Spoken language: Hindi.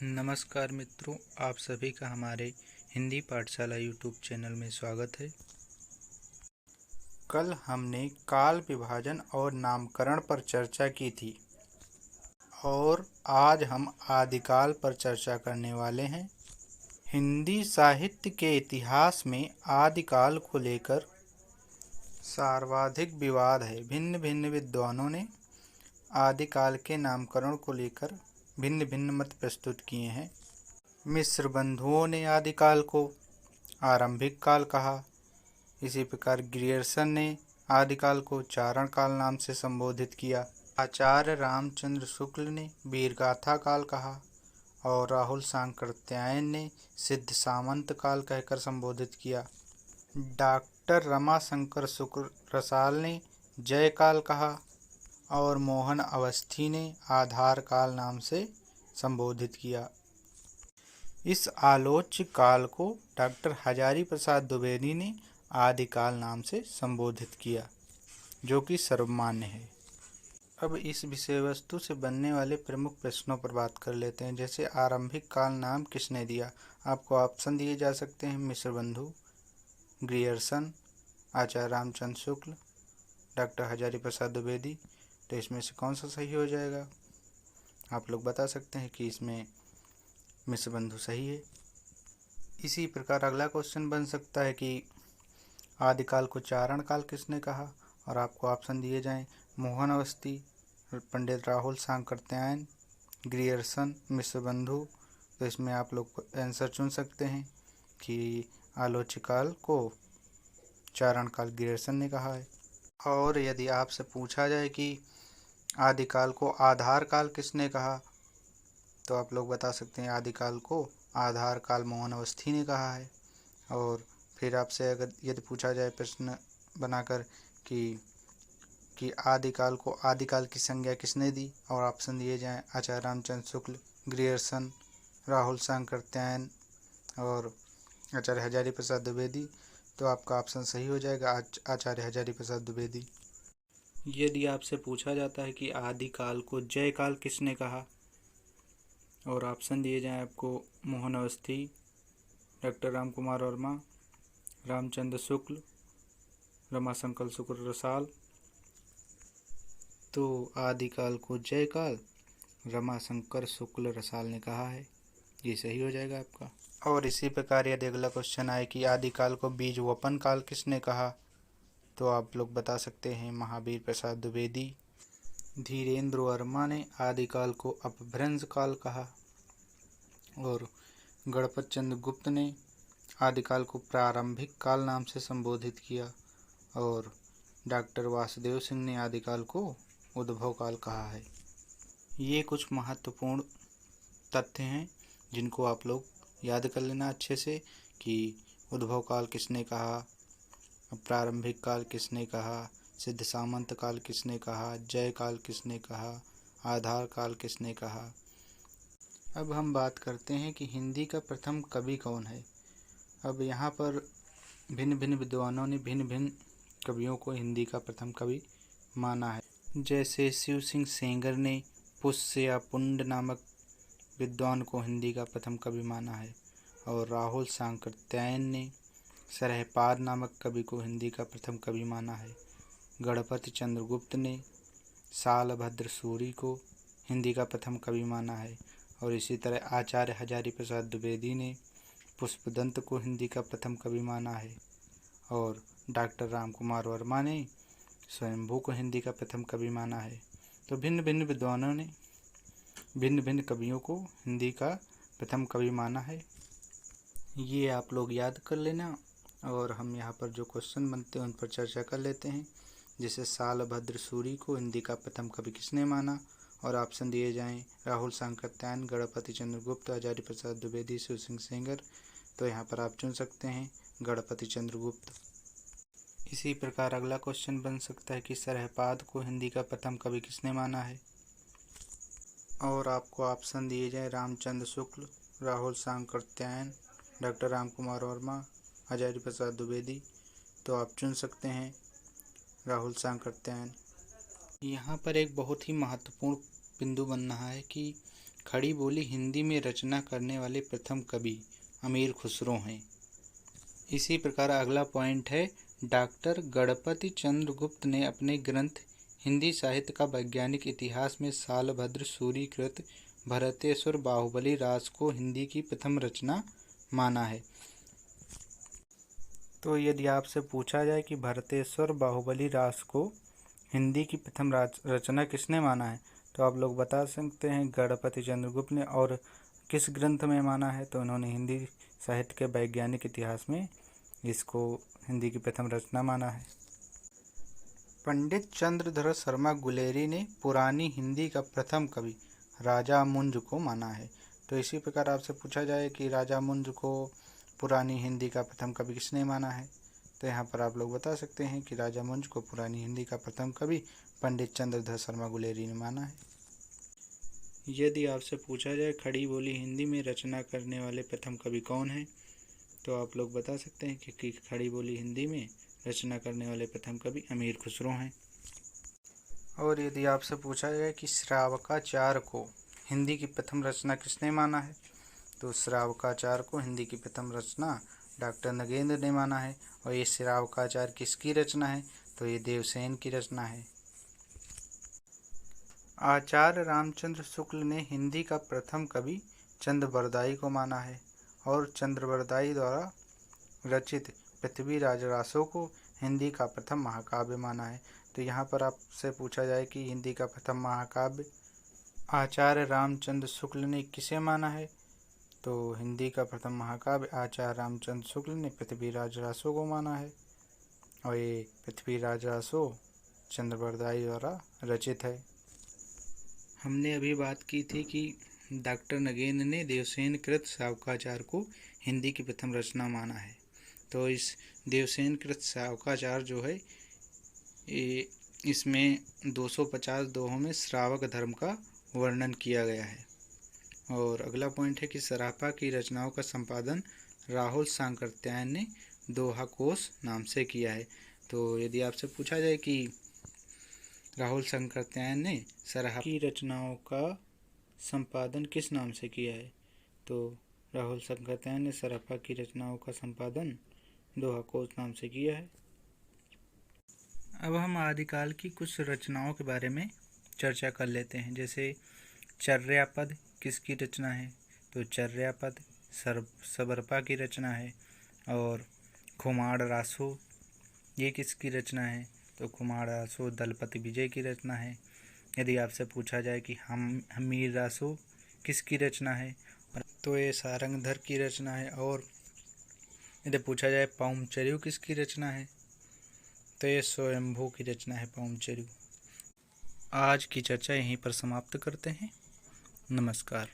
नमस्कार मित्रों, आप सभी का हमारे हिंदी पाठशाला यूट्यूब चैनल में स्वागत है। कल हमने काल विभाजन और नामकरण पर चर्चा की थी और आज हम आदिकाल पर चर्चा करने वाले हैं। हिंदी साहित्य के इतिहास में आदिकाल को लेकर सर्वाधिक विवाद है। भिन्न भिन्न विद्वानों ने आदिकाल के नामकरण को लेकर भिन्न भिन्न मत प्रस्तुत किए हैं। मिस्र बंधुओं ने आदिकाल को आरंभिक काल कहा। इसी प्रकार ग्रियर्सन ने आदिकाल को चारण काल नाम से संबोधित किया। आचार्य रामचंद्र शुक्ल ने वीरगाथा काल कहा और राहुल सांकृत्यायन ने सिद्ध सामंत काल कहकर संबोधित किया। डॉक्टर रमाशंकर शुक्ल रसाल ने जय काल कहा और मोहन अवस्थी ने आधार काल नाम से संबोधित किया। इस आलोच्य काल को डॉक्टर हजारी प्रसाद द्विवेदी ने आदिकाल नाम से संबोधित किया, जो कि सर्वमान्य है। अब इस विषय वस्तु से बनने वाले प्रमुख प्रश्नों पर बात कर लेते हैं। जैसे आरंभिक काल नाम किसने दिया? आपको ऑप्शन दिए जा सकते हैं: मिस्र बंधु, ग्रियर्सन, आचार्य रामचंद्र शुक्ल, डॉक्टर हजारी प्रसाद द्विवेदी। तो इसमें से कौन सा सही हो जाएगा? आप लोग बता सकते हैं कि इसमें मिस्र बंधु सही है। इसी प्रकार अगला क्वेश्चन बन सकता है कि आदिकाल को चारण काल किसने कहा? और आपको ऑप्शन दिए जाएं: मोहन अवस्थी, पंडित राहुल सांकृत्यायन, ग्रियर्सन, मिस्र बंधु। तो इसमें आप लोग आंसर चुन सकते हैं कि आलोच्य काल को चारण काल ग्रियर्सन ने कहा है। और यदि आपसे पूछा जाए कि आदिकाल को आधार काल किसने कहा, तो आप लोग बता सकते हैं आदिकाल को आधार काल मोहन अवस्थी ने कहा है। और फिर आपसे अगर यदि पूछा जाए प्रश्न बनाकर कि आदिकाल को आदिकाल की संज्ञा किसने दी, और ऑप्शन दिए जाएं: आचार्य रामचंद्र शुक्ल, ग्रियर्सन, राहुल सांकृत्यायन और आचार्य हजारी प्रसाद द्विवेदी। तो आपका ऑप्शन सही हो जाएगा, आचार्य हजारी प्रसाद द्विवेदी। यदि आपसे पूछा जाता है कि आदिकाल को जय काल किसने कहा, और ऑप्शन दिए जाएं आपको: मोहन अवस्थी, डॉक्टर राम कुमार वर्मा, रामचंद्र शुक्ल, रमाशंकर शुक्ल रसाल। तो आदिकाल को जय काल रमाशंकर शुक्ल रसाल ने कहा है। ये सही हो जाएगा आपका। और इसी प्रकार यदि अगला क्वेश्चन आए कि आदिकाल को बीज वपन काल किसने कहा, तो आप लोग बता सकते हैं महावीर प्रसाद द्विवेदी। धीरेन्द्र वर्मा ने आदिकाल को अपभ्रंश काल कहा और गणपत चंद्र गुप्त ने आदिकाल को प्रारंभिक काल नाम से संबोधित किया और डॉक्टर वासुदेव सिंह ने आदिकाल को उद्भव काल कहा है। ये कुछ महत्वपूर्ण तथ्य हैं जिनको आप लोग याद कर लेना अच्छे से कि उद्भव काल किसने कहा, प्रारंभिक काल किसने कहा, सिद्ध सामंत काल किसने कहा, जय काल किसने कहा, आधार काल किसने कहा। अब हम बात करते हैं कि हिंदी का प्रथम कवि कौन है। अब यहाँ पर भिन्न भिन्न विद्वानों ने भिन्न भिन्न कवियों को हिंदी का प्रथम कवि माना है। जैसे शिव सिंह सेंगर ने पुष्य या पुंड नामक विद्वान को हिंदी का प्रथम कवि माना है, और राहुल सांकृत्यायन ने सरहपाद नामक कवि को हिंदी का प्रथम कवि माना है। गणपति चंद्रगुप्त ने सालभद्र सूरी को हिंदी का प्रथम कवि माना है, और इसी तरह आचार्य हजारी प्रसाद द्विवेदी ने पुष्पदंत को हिंदी का प्रथम कवि माना है, और डॉक्टर राम कुमार वर्मा ने स्वयंभू को हिंदी का प्रथम कवि माना है। तो भिन्न भिन्न विद्वानों ने भिन्न भिन्न कवियों को हिंदी का प्रथम कवि माना है। ये आप लोग याद कर लेना। और हम यहाँ पर जो क्वेश्चन बनते हैं उन पर चर्चा कर लेते हैं। जैसे सालभद्र सूरी को हिंदी का प्रथम कवि किसने माना, और ऑप्शन दिए जाएं: राहुल सांकृत्यायन, गणपति चंद्रगुप्त, हजारी प्रसाद द्विवेदी, शिव सिंह सेंगर। तो यहाँ पर आप चुन सकते हैं गणपति चंद्रगुप्त। इसी प्रकार अगला क्वेश्चन बन सकता है कि सरहपाद को हिंदी का प्रथम कवि किसने माना है, और आपको ऑप्शन दिए जाए: रामचंद्र शुक्ल, राहुल सांकृत्यायन, डॉक्टर राम कुमार वर्मा, हजारी प्रसाद द्विवेदी। तो आप चुन सकते हैं राहुल सांकृत्यायन। यहाँ पर एक बहुत ही महत्वपूर्ण बिंदु बन रहा है कि खड़ी बोली हिंदी में रचना करने वाले प्रथम कवि अमीर खुसरो हैं। इसी प्रकार अगला पॉइंट है, डॉक्टर गणपति चंद्र गुप्त ने अपने ग्रंथ हिंदी साहित्य का वैज्ञानिक इतिहास में शालभद्र सूरीकृत भरतेश्वर बाहुबली रास को हिंदी की प्रथम रचना माना है। तो यदि आपसे पूछा जाए कि भरतेश्वर बाहुबली रास को हिंदी की प्रथम रचना किसने माना है, तो आप लोग बता सकते हैं गणपति चंद्रगुप्त ने। और किस ग्रंथ में माना है, तो उन्होंने हिंदी साहित्य के वैज्ञानिक इतिहास में इसको हिंदी की प्रथम रचना माना है। पंडित चंद्रधर शर्मा गुलेरी ने पुरानी हिंदी का प्रथम कवि राजा मुंज को माना है। तो इसी प्रकार आपसे पूछा जाए कि राजा मुंज को पुरानी हिंदी का प्रथम कवि किसने माना है, तो यहाँ पर आप लोग बता सकते हैं कि राजा मुंज को पुरानी हिंदी का प्रथम कवि पंडित चंद्रधर शर्मा गुलेरी ने माना है। यदि आपसे पूछा जाए खड़ी बोली हिंदी में रचना करने वाले प्रथम कवि कौन हैं, तो आप लोग बता सकते हैं कि खड़ी बोली हिंदी में रचना करने वाले प्रथम कवि अमीर खुसरो हैं। और यदि आपसे पूछा जाए कि श्रावकाचार्य को हिंदी की प्रथम रचना किसने माना है, तो श्रावकाचार्य को हिंदी की प्रथम रचना डॉक्टर नगेंद्र ने माना है। और ये श्रावकाचार्य किसकी रचना है, तो ये देवसेन की रचना है। आचार्य रामचंद्र शुक्ल ने हिंदी का प्रथम कवि चंद्रबरदाई को माना है और चंद्रबरदाई द्वारा रचित पृथ्वीराज रासो को हिंदी का प्रथम महाकाव्य माना है। तो यहाँ पर आपसे पूछा जाए कि हिंदी का प्रथम महाकाव्य आचार्य रामचंद्र शुक्ल ने किसे माना है, तो हिंदी का प्रथम महाकाव्य आचार्य रामचंद्र शुक्ल ने पृथ्वीराज रासो को माना है। और ये पृथ्वीराज रासो चंद्रबरदाई द्वारा रचित है। हमने अभी बात की थी कि डॉक्टर नगेंद्र ने देवसेन कृत श्रावकाचार्य को हिंदी की प्रथम रचना माना है। तो इस देवसेन कृत श्रावकाचार्य जो है ये इसमें 250 दोहों में श्रावक धर्म का वर्णन किया गया है। और अगला पॉइंट है कि सराफा की रचनाओं का संपादन राहुल सांकृत्यायन ने दोहा कोश नाम से किया है। तो यदि आपसे पूछा जाए कि राहुल सांकृत्यायन ने सराफा की रचनाओं का संपादन किस नाम से किया है, तो राहुल सांकृत्यायन ने सराफा की रचनाओं का संपादन दोहा कोश नाम से किया है। अब हम आदिकाल की कुछ रचनाओं के बारे में चर्चा कर लेते हैं। जैसे चर्यापद किसकी रचना है, तो चर्यापद सबरपा की रचना है। और खुमाड़ रासो ये किसकी रचना है, तो खुमाड़ रासो दलपति विजय की रचना है। यदि आपसे पूछा जाए कि हमीर रासो किसकी रचना है, तो ये सारंगधर की रचना है। और यदि पूछा जाए पाउमचर्यु किसकी रचना है, तो ये स्वयंभू की रचना है पाउमचर्यु। आज की चर्चा यहीं पर समाप्त करते हैं। नमस्कार।